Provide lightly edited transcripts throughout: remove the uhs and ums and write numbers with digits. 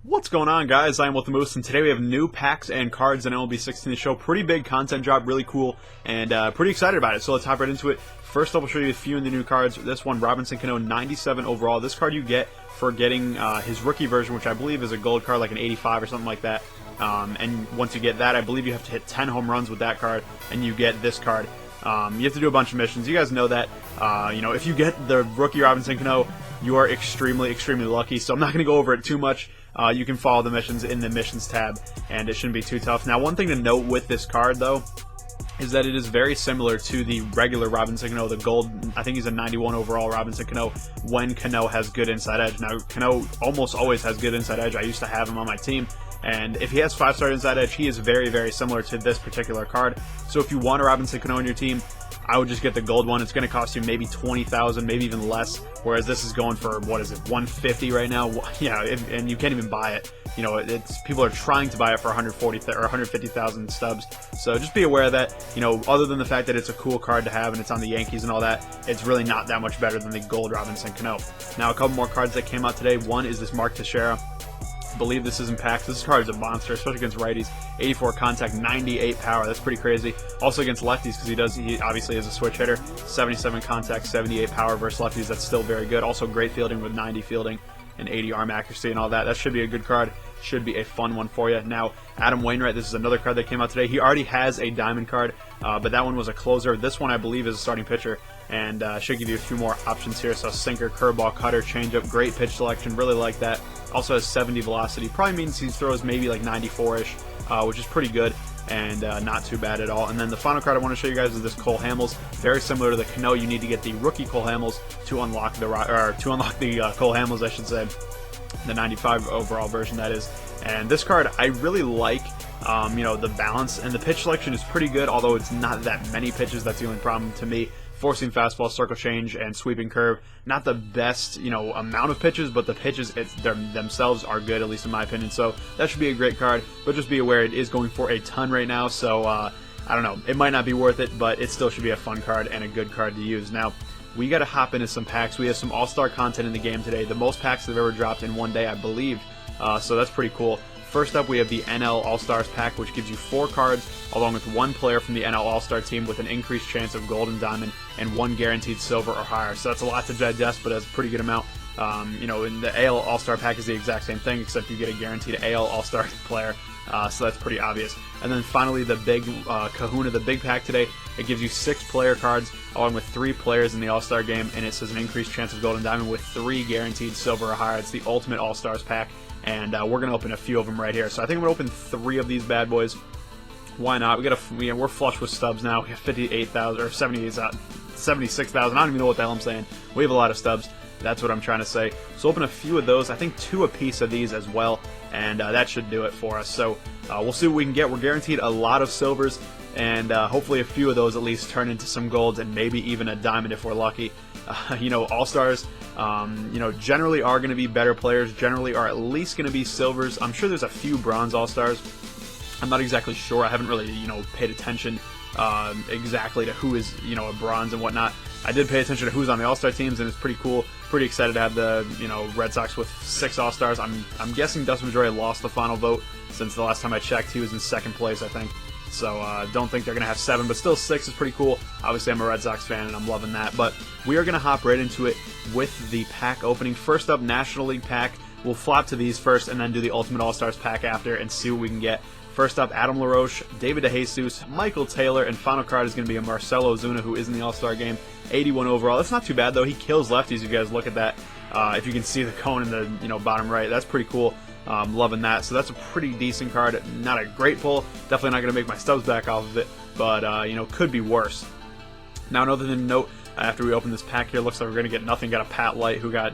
What's going on, guys? I'm with the Moose, and today we have new packs and cards in MLB 16 to show. Pretty big content drop, really cool, and pretty excited about it. So let's hop right into it. First up, we'll show you a few of the new cards. This one, Robinson Cano, 97 overall. This card you get for getting his rookie version, which I believe is a gold card, like an 85 or something like that. And once you get that, I believe you have to hit 10 home runs with that card, and you get this card. You have to do a bunch of missions. You guys know that. If you get the rookie Robinson Cano, you are extremely lucky. So I'm not going to go over it too much. You can follow the missions in the missions tab, and it shouldn't be too tough. Now, one thing to note with this card, though, is that it is very similar to the regular Robinson Cano, the gold. I think he's a 91 overall Robinson Cano when Cano has good inside edge. Now, Cano almost always has good inside edge. I used to have him on my team. And if he has 5-star inside edge, he is very similar to this particular card. So if you want a Robinson Cano on your team, I would just get the gold one. It's going to cost you maybe 20,000, maybe even less. Whereas this is going for, what is it, 150 right now? Yeah, and you can't even buy it. You know, people are trying to buy it for 140 or 150,000 stubs. So just be aware of that. You know, other than the fact that it's a cool card to have and it's on the Yankees and all that, it's really not that much better than the gold Robinson Cano. Now, a couple more cards that came out today. One is this Mark Teixeira. I believe this is in packs. This card is a monster, especially against righties. 84 contact, 98 power. That's pretty crazy. Also against lefties, because he obviously is a switch hitter. 77 contact, 78 power versus lefties. That's still very good. Also great fielding with 90 fielding and 80 arm accuracy and all that. That should be a good card. Should be a fun one for you. Now, Adam Wainwright, this is another card that came out today. He already has a diamond card, but that one was a closer. This one, I believe, is a starting pitcher, and should give you a few more options here. So sinker, curveball, cutter, changeup, great pitch selection. Really like that. Also has 70 velocity. Probably means he throws maybe like 94-ish, which is pretty good and not too bad at all. And then the final card I want to show you guys is this Cole Hamels. Very similar to the Cano. You need to get the rookie Cole Hamels to unlock the Cole Hamels, I should say. The 95 overall version, that is. And this card I really like. The balance and the pitch selection is pretty good, although it's not that many pitches. That's the only problem to me. Forcing fastball, circle change, and sweeping curve. Not the best, amount of pitches, but the pitches themselves are good, at least in my opinion. So that should be a great card, but just be aware it is going for a ton right now. So I don't know, it might not be worth it, but it still should be a fun card and a good card to use. Now, we got to hop into some packs. We have some All-Star content in the game today. The most packs that have ever dropped in one day, I believe. So that's pretty cool. First up, we have the NL All-Stars pack, which gives you 4 cards, along with 1 player from the NL All-Star team with an increased chance of gold and diamond, and 1 guaranteed silver or higher. So that's a lot to digest, but that's a pretty good amount. In the AL All-Star pack is the exact same thing, except you get a guaranteed AL All-Star player. So that's pretty obvious. And then finally, the big kahuna, the big pack today, it gives you 6 player cards, along with 3 players in the All-Star game, and it says an increased chance of gold and diamond with 3 guaranteed silver or higher. It's the ultimate All-Stars pack. And we're going to open a few of them right here. So I think I'm going to open 3 of these bad boys. Why not? We're flush with stubs now. We have 58,000 or 76,000. I don't even know what the hell I'm saying. We have a lot of stubs. That's what I'm trying to say. So open a few of those. I think 2 a piece of these as well. And that should do it for us. So we'll see what we can get. We're guaranteed a lot of silvers. And hopefully a few of those at least turn into some golds and maybe even a diamond if we're lucky. All-Stars, generally are going to be better players, generally are at least going to be silvers. I'm sure there's a few bronze All-Stars. I'm not exactly sure. I haven't really, paid attention exactly to who is, a bronze and whatnot. I did pay attention to who's on the All-Star teams, and it's pretty cool. Pretty excited to have the, Red Sox with 6 All-Stars. I'm guessing Dustin Pedroia lost the final vote, since the last time I checked, he was in 2nd place, I think. So don't think they're going to have 7, but still 6 is pretty cool. Obviously, I'm a Red Sox fan, and I'm loving that. But we are going to hop right into it with the pack opening. First up, National League pack. We'll flop to these first and then do the Ultimate All-Stars pack after and see what we can get. First up, Adam LaRoche, David DeJesus, Michael Taylor, and final card is going to be a Marcell Ozuna, who is in the All-Star game. 81 overall. That's not too bad, though. He kills lefties. You guys look at that. If you can see the cone in the bottom right, that's pretty cool. Loving that. So that's a pretty decent card. Not a great pull. Definitely not going to make my stubs back off of it, but could be worse. Now, another thing to note, after we open this pack here, looks like we're going to get nothing. Got a Pat Light, who got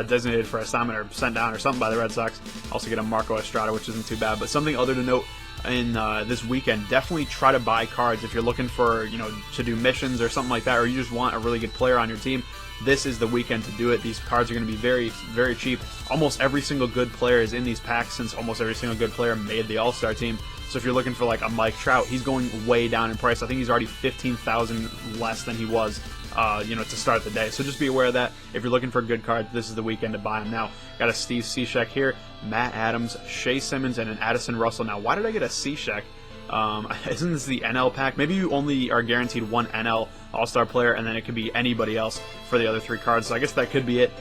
designated for assignment or sent down or something by the Red Sox. Also get a Marco Estrada, which isn't too bad. But something other to note in this weekend, definitely try to buy cards if you're looking for, to do missions or something like that, or you just want a really good player on your team. This is the weekend to do it. These cards are going to be very cheap. Almost every single good player is in these packs, since almost every single good player made the All-Star team. So if you're looking for like a Mike Trout, he's going way down in price. I think he's already 15,000 less than he was to start the day. So just be aware of that. If you're looking for a good card, this is the weekend to buy them. Now, got a Steve Cishek here, Matt Adams, Shea Simmons, and an Addison Russell. Now, why did I get a Cishek? Isn't this the NL pack? Maybe you only are guaranteed one NL All-Star player, and then it could be anybody else for the other 3 cards. So I guess that could be it.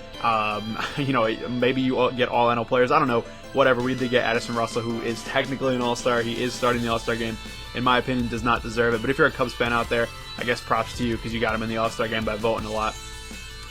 Maybe you get all NL players. I don't know. Whatever. We did get Addison Russell, who is technically an All-Star. He is starting the All-Star game. In my opinion, does not deserve it. But if you're a Cubs fan out there, I guess props to you because you got him in the All-Star game by voting a lot.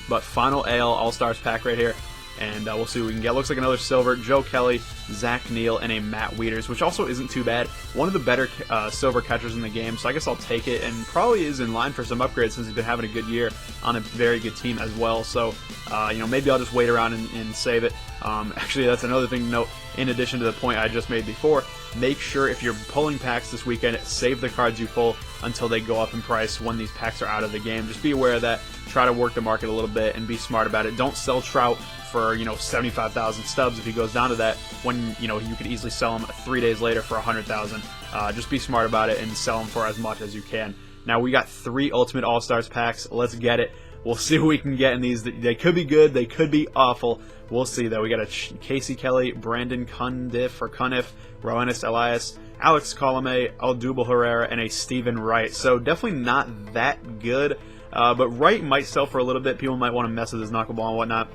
But final AL All-Stars pack right here. And we'll see what we can get. Looks like another silver. Joe Kelly, Zach Neal, and a Matt Wieters, which also isn't too bad. One of the better silver catchers in the game, so I guess I'll take it. And probably is in line for some upgrades since he's been having a good year on a very good team as well. So, maybe I'll just wait around and save it. Actually, that's another thing to note. In addition to the point I just made before, make sure if you're pulling packs this weekend, save the cards you pull until they go up in price when these packs are out of the game. Just be aware of that. Try to work the market a little bit and be smart about it. Don't sell Trout for 75,000 stubs if he goes down to that when you could easily sell him 3 days later for 100,000. Just be smart about it and sell him for as much as you can. Now we got 3 Ultimate All-Stars packs. Let's get it. We'll see what we can get in these. They could be good. They could be awful. We'll see, though. We got a Casey Kelly, Brandon Cundiff, Roenis Elias, Alex Colomé, Odubel Herrera, and a Steven Wright. So definitely not that good. But Wright might sell for a little bit. People might want to mess with his knuckleball and whatnot.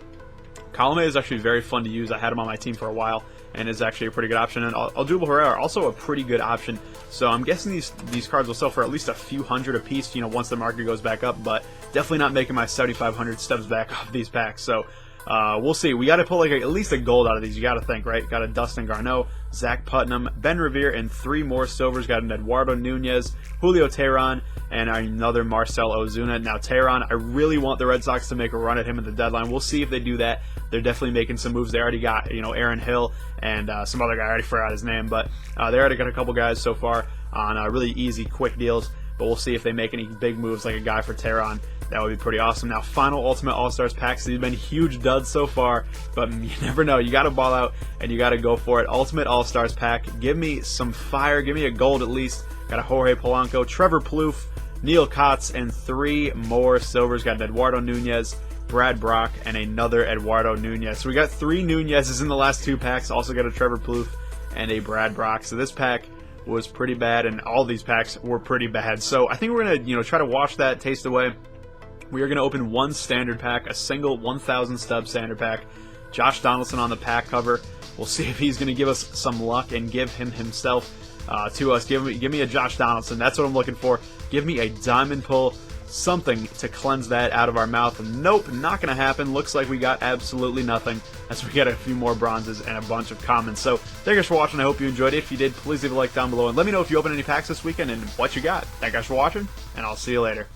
Colomé is actually very fun to use. I had him on my team for a while, and is actually a pretty good option. And Odubel Herrera also a pretty good option. So I'm guessing these cards will sell for at least a few hundred a piece, once the market goes back up. But definitely not making my 7,500 stubs back off these packs. So we'll see. We got to pull at least a gold out of these. You got to think, right? Got a Dustin Garneau, Zach Putnam, Ben Revere, and 3 more silvers. Got an Eduardo Nunez, Julio Teheran, and another Marcell Ozuna. Now Teheran, I really want the Red Sox to make a run at him at the deadline. We'll see if they do that. They're definitely making some moves. They already got Aaron Hill and some other guy. I already forgot his name, but they already got a couple guys so far on really easy, quick deals. But we'll see if they make any big moves like a guy for Teheran. That would be pretty awesome. Now, final Ultimate All-Stars packs. These have been huge duds so far, but you never know. You got to ball out, and you got to go for it. Ultimate All-Stars pack. Give me some fire. Give me a gold at least. Got a Jorge Polanco, Trevor Plouffe, Neil Kotz, and 3 more silvers. Got an Eduardo Nunez, Brad Brock, and another Eduardo Nunez. So we got 3 Nunez's in the last 2 packs. Also got a Trevor Plouffe and a Brad Brock. So this pack was pretty bad, and all these packs were pretty bad. So I think we're going to try to wash that taste away. We are going to open 1 standard pack, a single 1,000 stub standard pack. Josh Donaldson on the pack cover. We'll see if he's going to give us some luck and give him himself to us. Give me a Josh Donaldson. That's what I'm looking for. Give me a diamond pull, something to cleanse that out of our mouth. Nope, not going to happen. Looks like we got absolutely nothing as we get a few more bronzes and a bunch of commons. So thank you guys for watching. I hope you enjoyed it. If you did, please leave a like down below and let me know if you open any packs this weekend and what you got. Thank you guys for watching, and I'll see you later.